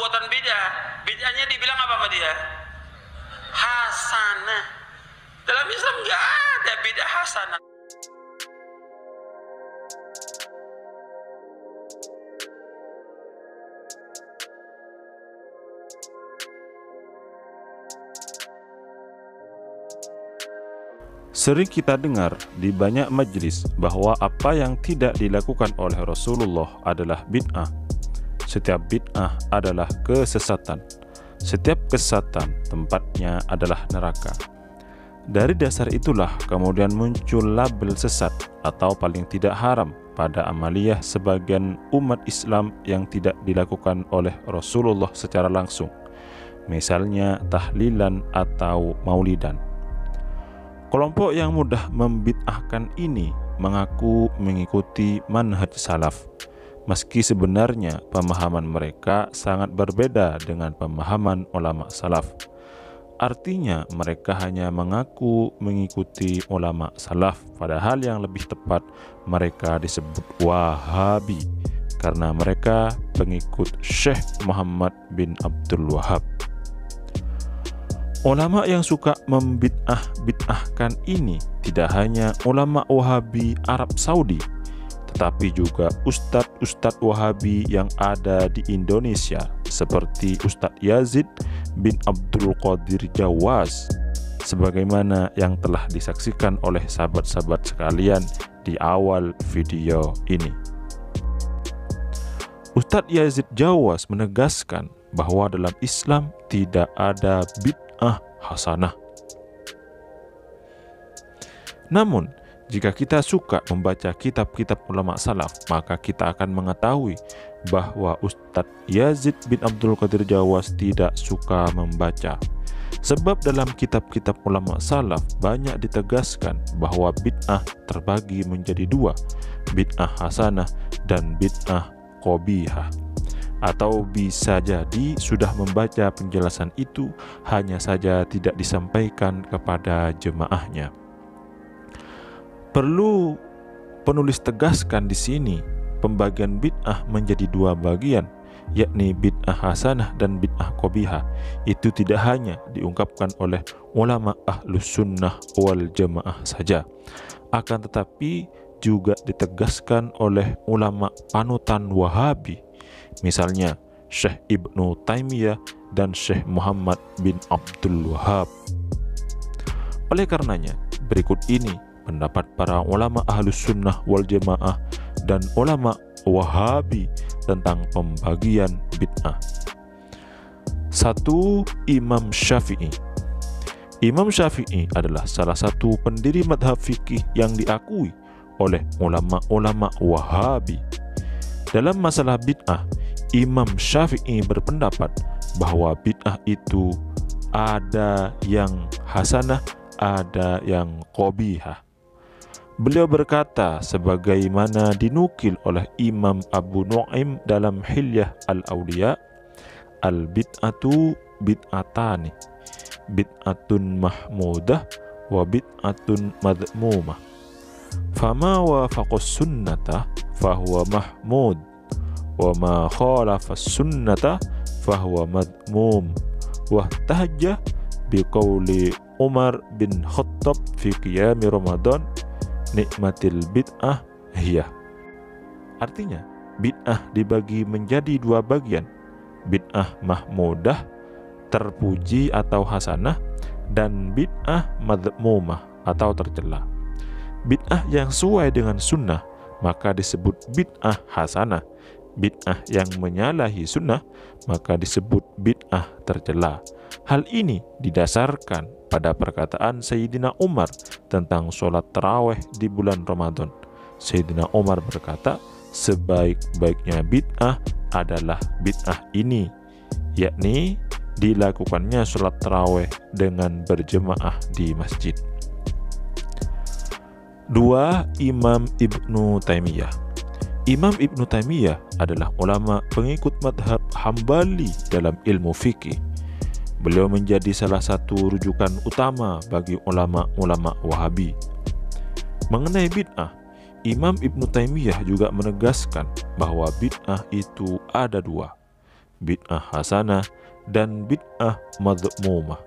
perbuatan bid'ah, bid'ahnya dibilang apa sama dia? Hasanah. Dalam Islam nggak ada bid'ah hasanah. Sering kita dengar di banyak majelis bahwa apa yang tidak dilakukan oleh Rasulullah adalah bid'ah. Setiap bid'ah adalah kesesatan. Setiap kesesatan tempatnya adalah neraka. Dari dasar itulah kemudian muncul label sesat atau paling tidak haram pada amaliyah sebagian umat Islam yang tidak dilakukan oleh Rasulullah secara langsung. Misalnya tahlilan atau maulidan. Kelompok yang mudah membid'ahkan ini mengaku mengikuti manhaj salaf, meski sebenarnya pemahaman mereka sangat berbeda dengan pemahaman ulama salaf. Artinya mereka hanya mengaku mengikuti ulama salaf, padahal yang lebih tepat mereka disebut Wahabi, karena mereka pengikut Syekh Muhammad bin Abdul Wahab. Ulama yang suka membid'ahkan ini tidak hanya ulama Wahabi Arab Saudi, tetapi juga ustadz Wahabi yang ada di Indonesia seperti Ustadz Yazid bin Abdul Qadir Jawas, sebagaimana yang telah disaksikan oleh sahabat-sahabat sekalian di awal video ini. Ustadz Yazid Jawas menegaskan bahwa dalam Islam tidak ada bid'ah hasanah. Namun, jika kita suka membaca kitab-kitab ulama salaf, maka kita akan mengetahui bahwa Ustadz Yazid bin Abdul Qadir Jawas tidak suka membaca. Sebab dalam kitab-kitab ulama salaf banyak ditegaskan bahwa bid'ah terbagi menjadi dua, bid'ah hasanah dan bid'ah qabihah. Atau bisa jadi sudah membaca penjelasan itu, hanya saja tidak disampaikan kepada jemaahnya. Perlu penulis tegaskan di sini, pembagian bid'ah menjadi dua bagian, yakni bid'ah hasanah dan bid'ah qabihah. Itu tidak hanya diungkapkan oleh ulama ahlus sunnah wal jamaah saja, akan tetapi juga ditegaskan oleh ulama panutan Wahabi, misalnya Syekh Ibnu Taimiyah dan Syekh Muhammad bin Abdul Wahab. Oleh karenanya, berikut ini pendapat para ulama ahlus sunnah wal jamaah dan ulama Wahabi tentang pembagian bid'ah. 1. Imam Syafi'i. Imam Syafi'i adalah salah satu pendiri madhab fikih yang diakui oleh ulama-ulama Wahabi. Dalam masalah bid'ah, Imam Syafi'i berpendapat bahwa bid'ah itu ada yang hasanah, ada yang qabihah. Beliau berkata sebagaimana dinukil oleh Imam Abu Nu'aim dalam Hilyah Al-Awliya, al-bid'atu bid'atani, bid'atun mahmudah wa bid'atun madhmumah. Fama wafaqas sunnata fahuwa mahmud wa ma khalafas sunnata fahuwa madmum. Wahtahajja biqauli Umar bin Khattab fi qiyami Ramadan, nikmatil bid'ah hiyah. Artinya, bid'ah dibagi menjadi dua bagian, bid'ah mahmudah, terpuji atau hasanah, dan bid'ah madhmumah atau tercela. Bid'ah yang sesuai dengan sunnah maka disebut bid'ah hasanah. Bid'ah yang menyalahi sunnah maka disebut bid'ah tercela. Hal ini didasarkan pada perkataan Sayyidina Umar tentang sholat tarawih di bulan Ramadan. Sayyidina Umar berkata, sebaik-baiknya bid'ah adalah bid'ah ini, yakni dilakukannya sholat tarawih dengan berjemaah di masjid. 2. Imam Ibnu Taimiyah. Imam Ibnu Taimiyah adalah ulama pengikut madhab Hambali dalam ilmu fikih. Beliau menjadi salah satu rujukan utama bagi ulama-ulama Wahabi. Mengenai bid'ah, Imam Ibnu Taimiyah juga menegaskan bahwa bid'ah itu ada dua, bid'ah hasanah, dan bid'ah madhmumah.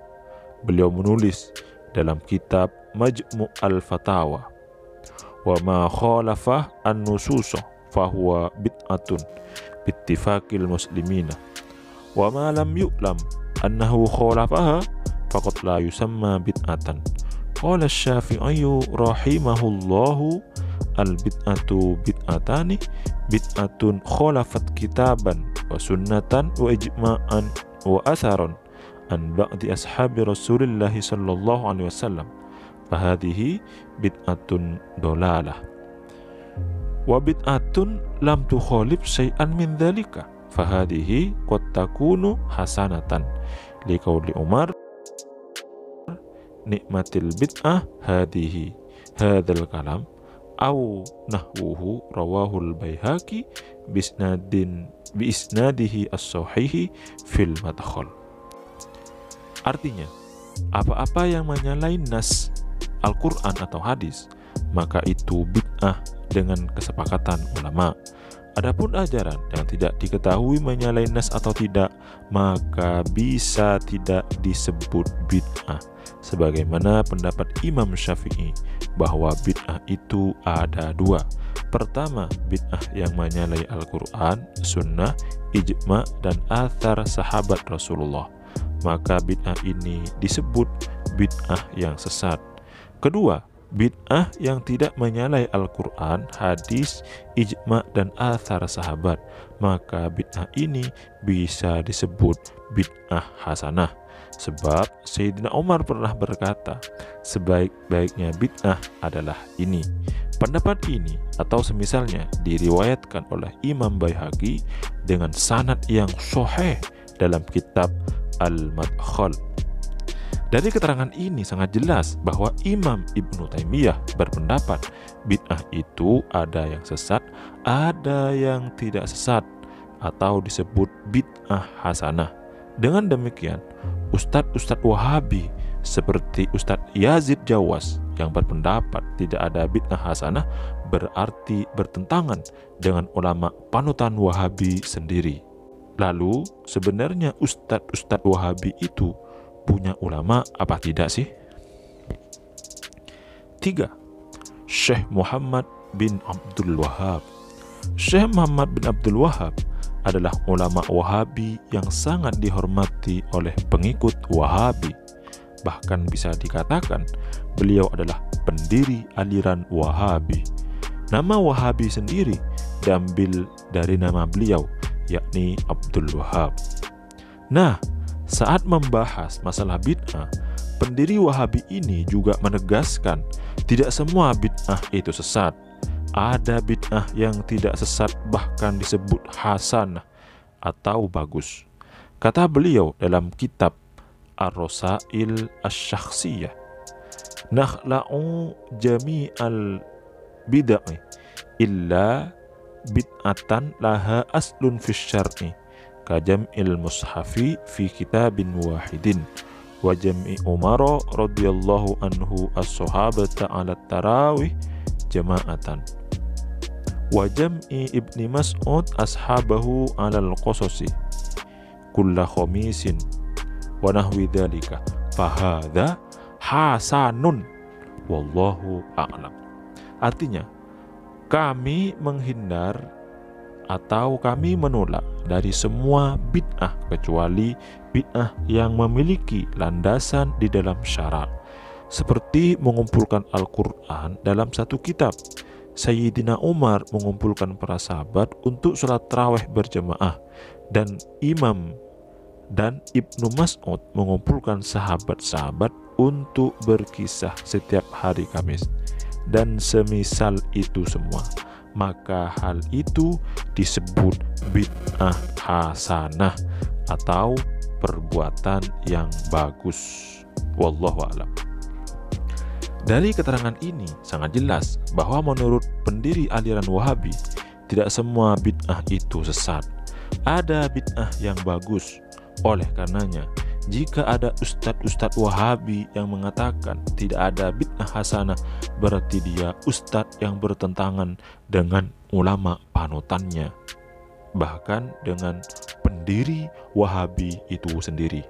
Beliau menulis dalam kitab Majmu' al-Fatawa, wa ma khalafah an-nusus fahuwa bid'atun bittifaqil muslimina, wa ma lam yu'lam annahu khalafaha faqad la yusamma bid'atan. Qala asy-Syafi'i rahimahullahu, al-bid'atu bid'atani, bid'atun khalafat kitaban wa sunnatan wa ijma'an wa atharon an ba'di ashabi Rasulillah sallallahu alaihi wasallam, fahadhihi bid'atun dolalah. Wa bid'atun lam tukhalif syai'an min dzalika, fahadhihi qad takunu hasanatan. Liqauli Umar, nikmatil bid'ah hadhihi, hadzal kalam au nahwuhu rawahul Baihaqi biisnadihi as-sahihi fil madkhal. Artinya, apa-apa yang menyalahi nas Al-Quran atau hadis, maka itu bid'ah dengan kesepakatan ulama. Adapun ajaran yang tidak diketahui menyalahi nas atau tidak, maka bisa tidak disebut bid'ah. Sebagaimana pendapat Imam Syafi'i bahwa bid'ah itu ada dua. Pertama, bid'ah yang menyalahi Al-Quran, sunnah, ijma' dan athar sahabat Rasulullah, maka bid'ah ini disebut bid'ah yang sesat. Kedua, bid'ah yang tidak menyalahi Al-Quran, hadis, ijma' dan athar sahabat, maka bid'ah ini bisa disebut bid'ah hasanah. Sebab Sayyidina Umar pernah berkata, sebaik-baiknya bid'ah adalah ini. Pendapat ini atau semisalnya diriwayatkan oleh Imam Baihaqi dengan sanad yang sahih dalam kitab Al-Madkhal. Dari keterangan ini sangat jelas bahwa Imam Ibnu Taimiyah berpendapat bid'ah itu ada yang sesat, ada yang tidak sesat, atau disebut bid'ah hasanah. Dengan demikian, Ustadz Wahabi seperti Ustadz Yazid Jawas yang berpendapat tidak ada bid'ah hasanah berarti bertentangan dengan ulama panutan Wahabi sendiri. Lalu sebenarnya Ustadz Wahabi itu punya ulama apa tidak sih? 3. Syekh Muhammad bin Abdul Wahhab. Syekh Muhammad bin Abdul Wahhab adalah ulama Wahabi yang sangat dihormati oleh pengikut Wahabi. Bahkan bisa dikatakan beliau adalah pendiri aliran Wahabi. Nama Wahabi sendiri diambil dari nama beliau, yakni Abdul Wahhab. Nah, saat membahas masalah bid'ah, pendiri Wahabi ini juga menegaskan tidak semua bid'ah itu sesat. Ada bid'ah yang tidak sesat bahkan disebut hasanah atau bagus. Kata beliau dalam kitab Ar-Rasail Asy-Syakhsiyah, nakhla'u jami'al bid'ah illa bid'atan laha aslun fis syar'i kajam'il mushafi fi kitabin wahidin wa jam'i Umar radhiyallahu anhu as-sahabata 'ala tarawih jama'atan wa jam'i Ibni Mas'ud ashabahu 'alal qasasi kulla khamisin wa nahwi dzalika fahadha hasanun wallahu a'lam. Artinya, kami menghindar atau kami menolak dari semua bid'ah kecuali bid'ah yang memiliki landasan di dalam syarak, seperti mengumpulkan Al-Quran dalam satu kitab. Sayyidina Umar mengumpulkan para sahabat untuk sholat tarawih berjamaah, dan Imam dan Ibnu Mas'ud mengumpulkan sahabat-sahabat untuk berkisah setiap hari Kamis, dan semisal itu semua, maka hal itu disebut bid'ah hasanah atau perbuatan yang bagus. Wallahu a'lam. Dari keterangan ini sangat jelas bahwa menurut pendiri aliran Wahabi, tidak semua bid'ah itu sesat. Ada bid'ah yang bagus. Oleh karenanya, jika ada ustadz Wahabi yang mengatakan tidak ada bid'ah hasanah, berarti dia ustadz yang bertentangan dengan ulama panutannya, bahkan dengan diri Wahabi itu sendiri.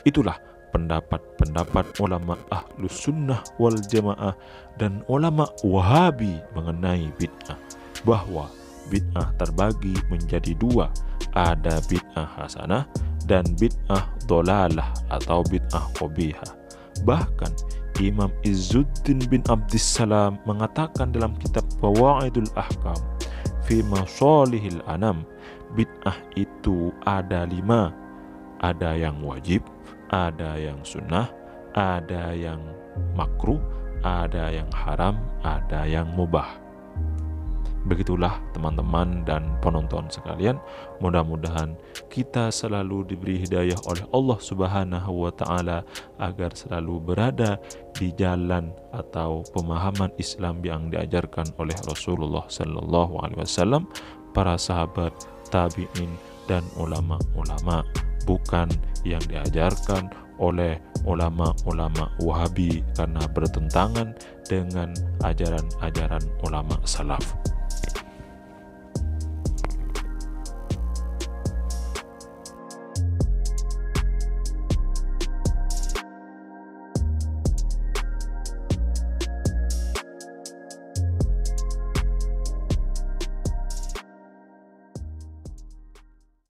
Itulah pendapat-pendapat ulama Ahlus Sunnah wal Jamaah dan ulama Wahabi mengenai bid'ah, bahwa bid'ah terbagi menjadi dua, ada bid'ah hasanah dan bid'ah dolalah atau bid'ah qabihah. Bahkan Imam Izzuddin bin Abdissalam mengatakan dalam kitab Qawaidul Ahkam fi Masalihil Anam, bid'ah itu ada 5, ada yang wajib, ada yang sunnah, ada yang makruh, ada yang haram, ada yang mubah. Begitulah teman-teman dan penonton sekalian, mudah-mudahan kita selalu diberi hidayah oleh Allah Subhanahu wa Ta'ala agar selalu berada di jalan atau pemahaman Islam yang diajarkan oleh Rasulullah Sallallahu Alaihi Wasallam, para sahabat, tabi'in, dan ulama-ulama, bukan yang diajarkan oleh ulama-ulama Wahabi karena bertentangan dengan ajaran-ajaran ulama salaf.